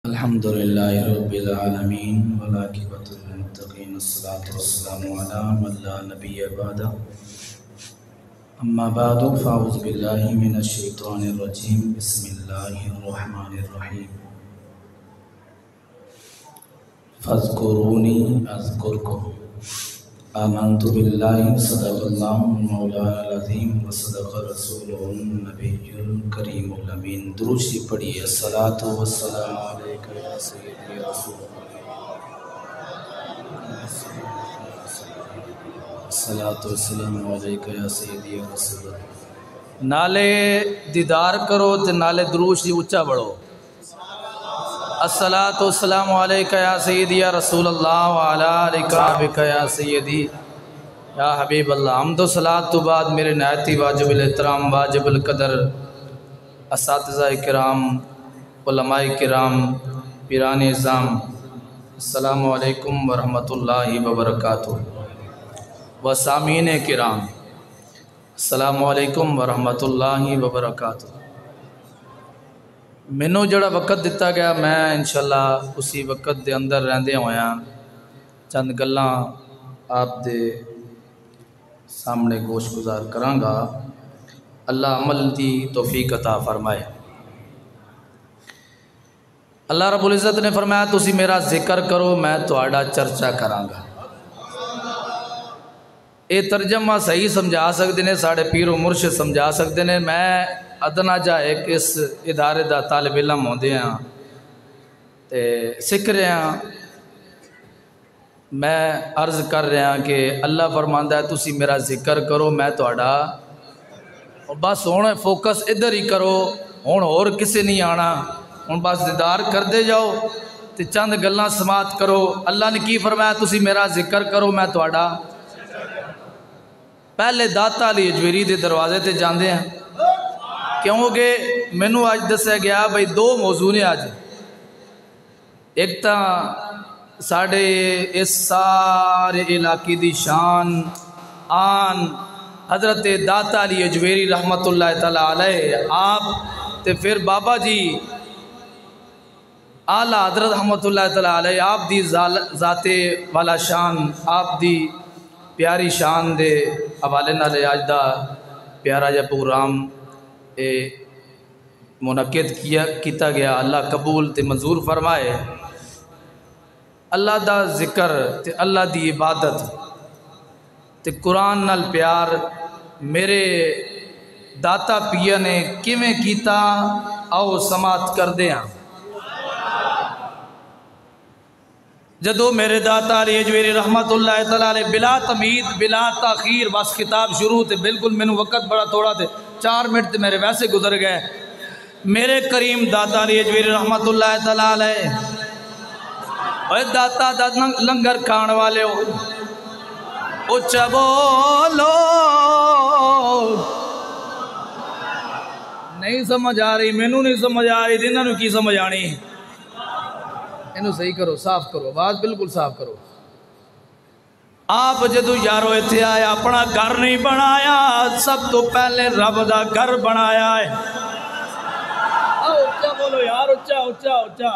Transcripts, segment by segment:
الحمدللہ رب العالمین والعاقبۃ للمتقین والصلاة والسلام علی من لا نبی بعدہ اما بعد فاعوذ باللہ من الشیطان الرجیم بسم اللہ الرحمن الرحیم فاذکرونی اذکرکم آمنت باللہ صدق اللہ مولانا العظیم وصدق رسولہ النبی الکریم الامین۔ درود شریف پڑھیے۔ الصلاۃ والسلام علیکہ یا سیدی رسول اللہ، الصلاۃ والسلام علیکہ یا سیدی رسول اللہ۔ نالے دیدار کرو تے نالے درود شریف اچھا پڑھو۔ الصلاۃ والسلام علیکہ یا سیدی یا رسول اللہ وعلی آلک یا سیدی یا حبیب اللہ۔ حمد و صلاۃ تو بعد میرے نہایتی واجب الاحترام واجب القدر اساتذہ کرام، علماء کرام، پیران اعظام، السلام علیکم ورحمۃ اللہ وبرکاتہ۔ و سامعین کرام، السلام علیکم ورحمۃ اللہ وبرکاتہ۔ مینوں جڑا وقت دتا گیا میں انشاءاللہ اسی وقت دے اندر رہندے ہویا چند گلاں آپ دے سامنے گوش گزار کراں گا۔ اللہ عمل دی توفیق عطا فرمائے۔ اللہ رب العزت نے فرمایا تسی میرا ذکر کرو میں تہاڈا چرچا کراں گا۔ اے ترجمہ صحیح سمجھا سکتے نے ساڑھے پیر و مرشد سمجھا سکتے نے۔ میں ادنا جا ایک اس ادارے دا طالب علم ہوندے ہیں تے سکھ رہے ہیں، میں عرض کر رہا ہاں کہ اللہ فرماندا ہے تسی میرا ذکر کرو میں تہاڈا، بس ہن فوکس ادھر ہی کرو، ہن اور کسے نہیں آنا، ہن بس دیدار کردے جاؤ تے چند گلاں سماعت کرو۔ اللہ نے کی فرمایا تسی میرا ذکر کرو میں تہاڈا۔ پہلے داتا علی اجویری دے دروازے تے جاندے ہیں کیونکہ مینوں آج دسیا گیا بھئی دو موضوع نے آج۔ ایک تا ساڑھے اس سارے علاقے دی شان آن حضرت داتا علی اجویری رحمت اللہ تعالیٰ علیہ آپ تے پھر بابا جی اعلیٰ حضرت رحمت اللہ تعالیٰ علیہ آپ دی ذات والا شان آپ دی پیاری شان دے حوالے نال اج دا پیارا جا پروگرام منعقد کیتا گیا۔ اللہ قبول تے منظور فرمائے۔ اللہ دا ذکر تے اللہ دی عبادت تے قرآن نال پیار میرے داتا پیا نے کیویں کیتا آؤ سماعت کر دے ہاں۔ جدو میرے داتا علی اجویری رحمت اللہ تعالیٰ علیہ بلا تمہید بلا تاخیر بس کتاب شروع تے بالکل مینوں وقت بڑا تھوڑا تے 4 منٹ تے میرے ویسے گزر گئے۔ میرے کریم داتا علی اجویری رحمت اللہ تعالیٰ علیہ اے داتا دا لنگر کھان والے ہو اچھا بولو، نہیں سمجھ آ رہی مینوں نہیں سمجھ آ رہی انہاں نوں کی سمجھ آنی؟ اینو صحیح کرو، صاف کرو، آواز بالکل صاف کرو۔ آپ جدو یارو ایتھے آیا اپنا گھر نہیں بنایا، سب تو پہلے رب دا گھر بنایا ہے۔ اچھا بولو یار، اچھا اچھا اچھا۔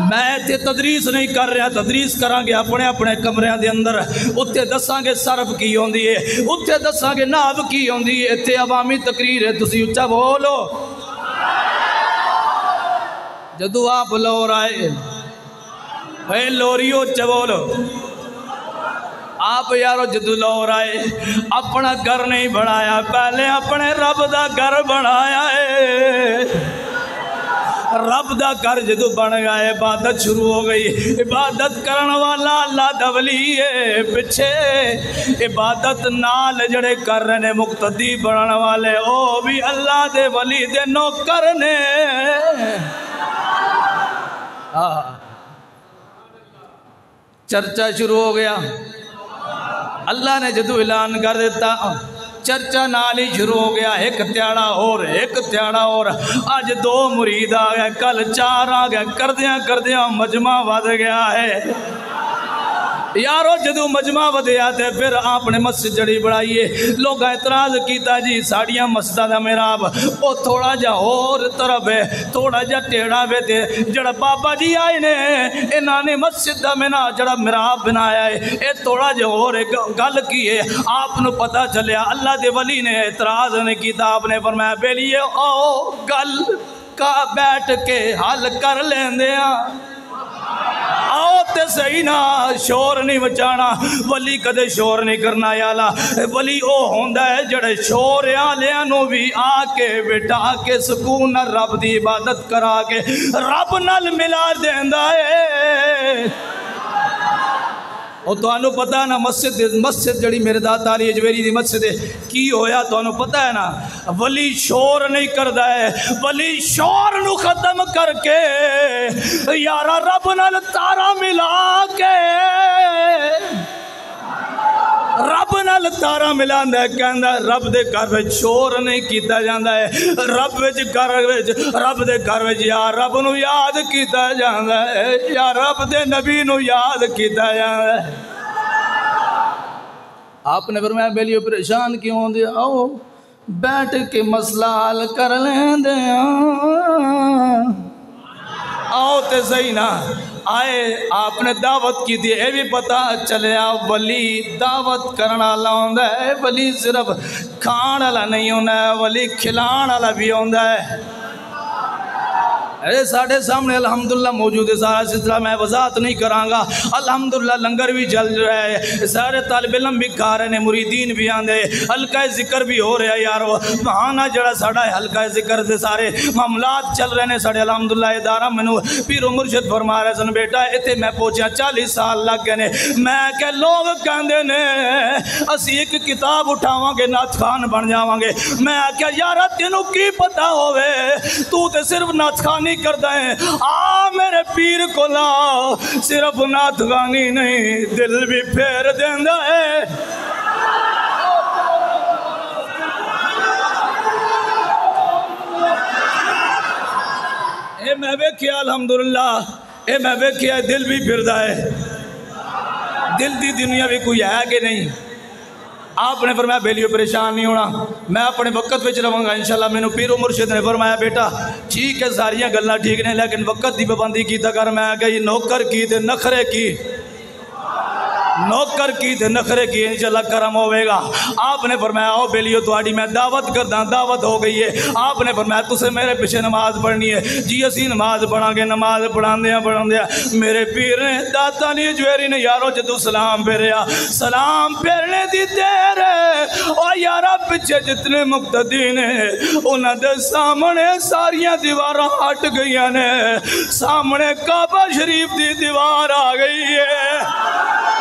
میں تے تدریس نہیں کر رہا، تدریس کراں گے اپنے اپنے کمریاں دے اندر، اتھے دساں گے صرف کی ہوندی ہے، اتھے دساں گے نحو کی ہوندی ہے، اتھے عوامی تقریر ہے، تسی اچھا بولو۔ جدو آپ لور آئے بھائی لوریو اچھا بولو۔ آپ یارو جدو لور آئے اپنا گھر نہیں بنایا، پہلے اپنے رب دا گھر بنایا ہے۔ رب دا گھر جدو بن گیا عبادت شروع ہو گئی، عبادت کرن والا اللہ دا ولی ہے، پچھے عبادت نال جڑے کر رہے نے مقتدی بنن والے او بھی اللہ دے ولی دے نوکر نے۔ چرچا شروع ہو گیا، اللہ نے جدو اعلان کر دیتا چرچا نال ہی شروع ہو گیا۔ ایک تیاڑا اور آج 2 مرید آ گئے، کل 4 آ گئے، کردیاں کردیاں مجمع ود گیا ہے۔ یارو جدو مجمع ودیا تے پھر آپ نے مسجد جڑی بڑھائیے لوگ اعتراض کیتا جی ساڑیاں مسجدہ دا محراب وہ تھوڑا جا اور طرف ہے تھوڑا جا ٹیڑا وے تے جڑا بابا جی آئے نے انہاں نے مسجد دا جڑا محراب بنایا ہے اے تھوڑا جا اور گل کی ہے آپ نو پتہ چلیا اللہ دے ولی نے اعتراض نے کیتا آپ نے فرمایا بیلیے او گل کا بیٹھ کے حل کر لیندے آؤ تے صحیح نا شور نہیں بچانا ولی کدے شور نہیں کرنا یالا ولی او ہوندہ ہے جڑے شور آلیاں نو بھی آ کے بٹھا کے سکون رب دی عبادت کرا کے رب نال ملا دیندہ ہے اور تو انہوں پتہ ہے نا مسجد جڑی میرے داتا علی اجویری دی مسجد ہے کی ہویا تو انہوں پتہ ہے نا ولی شور نہیں کردہ ہے ولی شور نو ختم کر کے یارا رب نال تارا ملا کے رب نال تارا ملاندہ ہے کہندہ رب دے گھر وچ شور نہیں کیتا جاندہ ہے رب دے گھر وچ یا رب نو یاد کیتا جاندہ ہے یا رب دے نبی نو یاد کیتا جاندہ ہے آپ نے فرمایا بیلیو پریشان کیوں ہوں دیا آؤ بیٹھ کے مسئلہ حل کر لیں دے آؤ تے صحیح نا آئے آپ نے دعوت کی تھی اے بھی پتا چلیا ولی دعوت کرنا اللہ ہوندہ ہے ولی صرف کھان اللہ نہیں ہوندہ ہے ولی کھلان اللہ بھی ہوندہ ہے ساڑھے سامنے الحمدللہ موجود ہے سارا سلسلہ میں وضاحت نہیں کرانگا الحمدللہ لنگر بھی چل رہا ہے سارے طالب علم بھی کھا رہے ہیں مریدین بھی آندے حلقہ ذکر بھی ہو رہا ہے یارو بہانہ جڑا ساڑھا ہے حلقہ ذکر دے سارے معاملات چل رہے ہیں ساڑھے الحمدللہ ادارہ منو پیر و مرشد فرما رہے سن بیٹا اتے میں پہنچیا 40 سال لگ گئے میں کہ لوگ کہندے نے اسی ایک کتاب اٹھاواں گے نعت خان بن جاواں گے میں کہ یارا تینوں کی پتہ ہوئے تو تے صرف نعت خانی کردہ ہیں میرے پیر کو لا صرف نعت خانی نہیں دل بھی پھیر دیندہ ہے اے میں ویکھیا الحمدللہ اے میں ویکھیا دل بھی پھردہ ہے دل دی دنیا بھی کوئی ہے کہ نہیں آپ نے فرمایا بیلیو پریشان نہیں ہونا میں اپنے وقت پہ رہوں گا انشاءاللہ میں نے پیر و مرشد نے فرمایا بیٹا ٹھیک ہے ساریاں گلنا ٹھیک نہیں لیکن وقت دی پابندی کی تکر میں کہ یہ نوکر کی تے نخرے کی نوکر کی تے نخرے کی انشاءاللہ کرم ہوئے گا آپ نے فرمایا او بیلیو تواڈی میں دعوت کردہ دعوت ہو گئی ہے آپ نے فرمایا تسے میرے پیچھے نماز پڑھنی ہے جی اسی نماز پڑھاں گے نماز پڑھان دیا میرے پیر نے داتا علی اجویری نے یارو جدو سلام پھیریا سلام پھیرنے دی دیر ہے اور یارا پیچھے جتنے مقتدین ہیں انہاں دے سامنے ساریاں دیواراں ہٹ گئیاں نے سامنے کعبہ شریف دی دیوار آ گئی ہے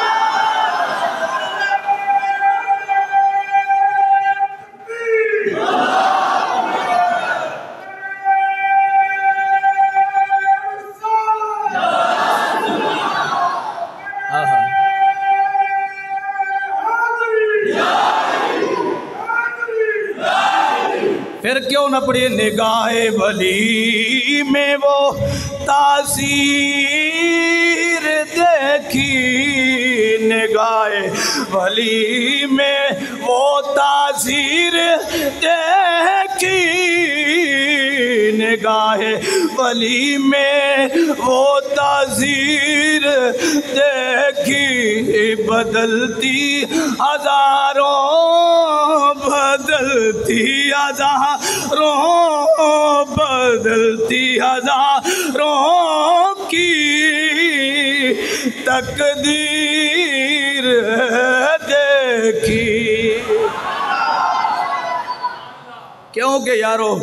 پھر کیوں نہ پڑھی نگاہ ولی میں وہ تاثیر دیکھی نگاہ ولی میں وہ تاثیر دیکھی نگاہ ولی میں وہ تاثیر دیکھی بدلتی ہزاروں بدلتی ہزاروں بدلتی ہزاروں کی تقدیر دیکھی کیونکہ یارو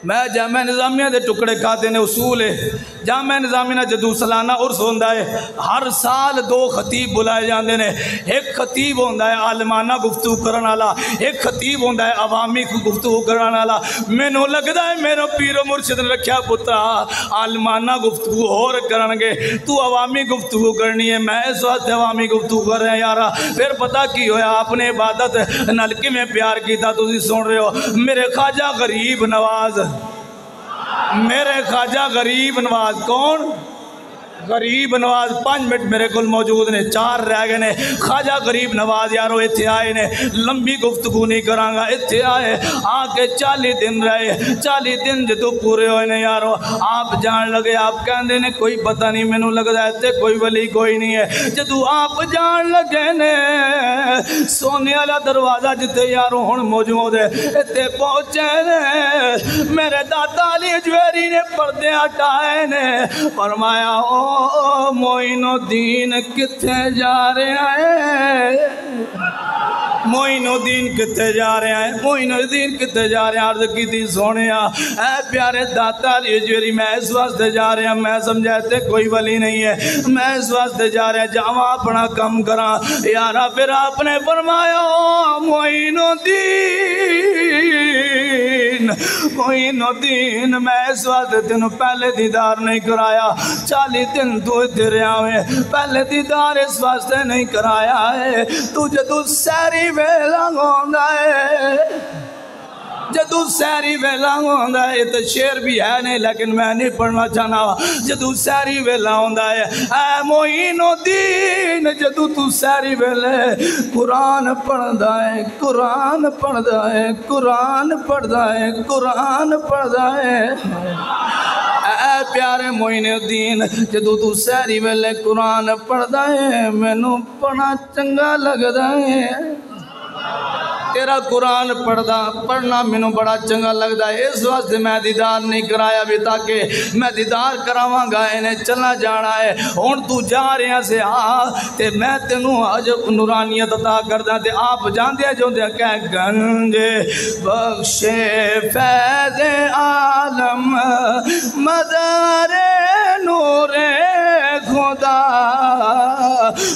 میں جامعہ نظامیہ دے ٹکڑے کھاتے نے اصول ہے جامعہ نظامیہ جدو سالانہ عرس ہوندہ ہے ہر سال 2 خطیب بلائے جاندے نے ایک خطیب ہوندہ ہے عالمانہ گفتگو کرن والا ایک خطیب ہوندہ ہے عوامی گفتگو کرن والا مینوں لگدا ہے میرا پیر و مرشد نے رکھیا پترا عالمانہ گفتگو اور کرن گے تو عوامی گفتگو کرنی ہے میں اس وقت عوامی گفتگو کر رہے ہیں یارا پھر پتہ کی ہویا آپ نے عبادت نلکی میں پیار کیتا تسی سن رہے ہو میرے خواجہ غریب نواز میرے خواجہ غریب نواز کون غریب نواز 5 منٹ میرے کو موجود نے 4 رہ گئے نے خواجہ غریب نواز یارو اتھے آئے نے لمبی گفتگو نہیں کرانگا اتھے آئے آکے 40 دن رہے 40 دن جدو پورے ہوئے نے یارو آپ جان لگے آپ کہندے نے کوئی پتہ نہیں میں نو لگ رہا ہے کوئی ولی کوئی نہیں ہے جدو آپ جان لگے نے سونے والا دروازہ جتے یارو ہن موجود ہے اتھے پہنچے نے میرے دادا علی اجویری نے پردے ہٹائے نے فرمایا او معین الدین کتھے جا رہے ہیں معین الدین کتھے جا رہے ہیں معین الدین کتھے جا رہے ہیں عرض کی تھی سونیا اے پیارے داتا علی اجویری میں اس واسطے جا رہے ہیں میں سمجھاتے کوئی ولی نہیں ہے میں اس واسطے جا رہے ہیں جاواں اپنا کم کراں یارا پھر آپ نے فرمایا معین الدین میں اس واسطے تینوں پہلے دیدار نہیں کرایا 40 دن تو ادھر آویں پہلے دیدار اس واسطے نہیں کرایا ہے تو جدو سیری ویلا ہوندا ہے جدو سیری ویلا ہوندا ہے یہ تو شعر بھی ہے نہیں لیکن میں نہیں پڑھنا چاہنا جدو سیری ویلا ہوندا ہے اے معین الدین جدو تو سیری ویلے قرآن پڑھدا ہے قرآن پڑھدا ہے قرآن پڑھدا ہے قرآن پڑھدا ہے اے پیارے معین الدین جدو تو سیری ویلے قرآن پڑھدا ہے مینوں پڑھنا چنگا لگدا ہے تیرا قرآن پڑھنا مینوں بڑا چنگا لگتا ہے اس واسطے میں دیدار نہیں کرایا بھی تاکہ میں دیدار کراواں گا انہیں چلا جانا ہے ہن تو جا رہے سے تے میں تینوں عجب نورانیت عطا کردا تے آپ جاندے جوندے کہ گنجے بخشے فیض عالم مدار نور خدا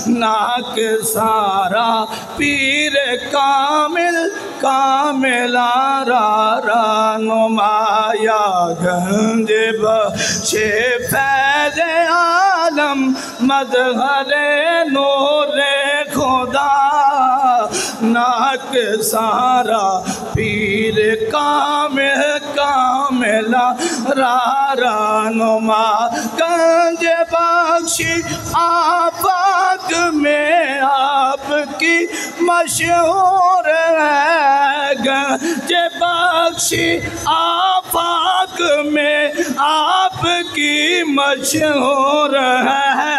ناک سارا پیر کامل را نمایا گنج بخشے فیض عالم مظہر نور خدا ناک سارا پیر کامل را نما گنج بخشی آفاق میں آپ کی مشہور ہے گنج بخشی آفاق میں آپ کی مشہور ہے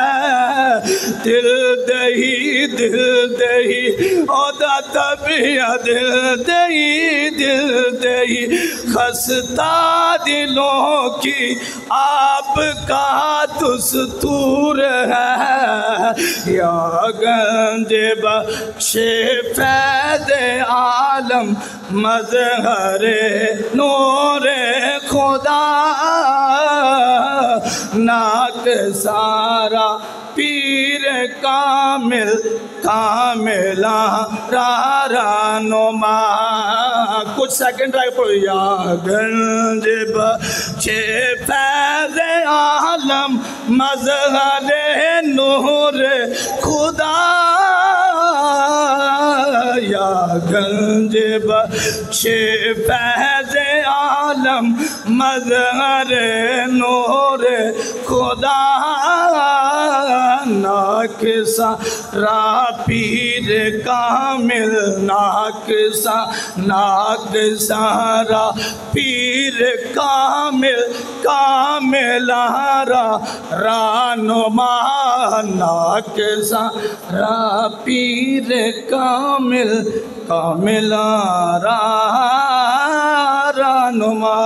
دل دہی او داتا بیا دل دہی خستہ دلوں کی آپ کا دستور ہے یا گنج بخشے فیض عالم مظہر نور خدا ناک سارا پیر کامل را نما کچھ سیکنڈ رہ پڑو یا گنج بخشے فیض عالم مظہر نور خدا یا گنج بخشے فیض عالم مظہر نور خدا ناک سارا پیر کامل ناک سارا پیر کامل را نما ناک سارا پیر کامل را نما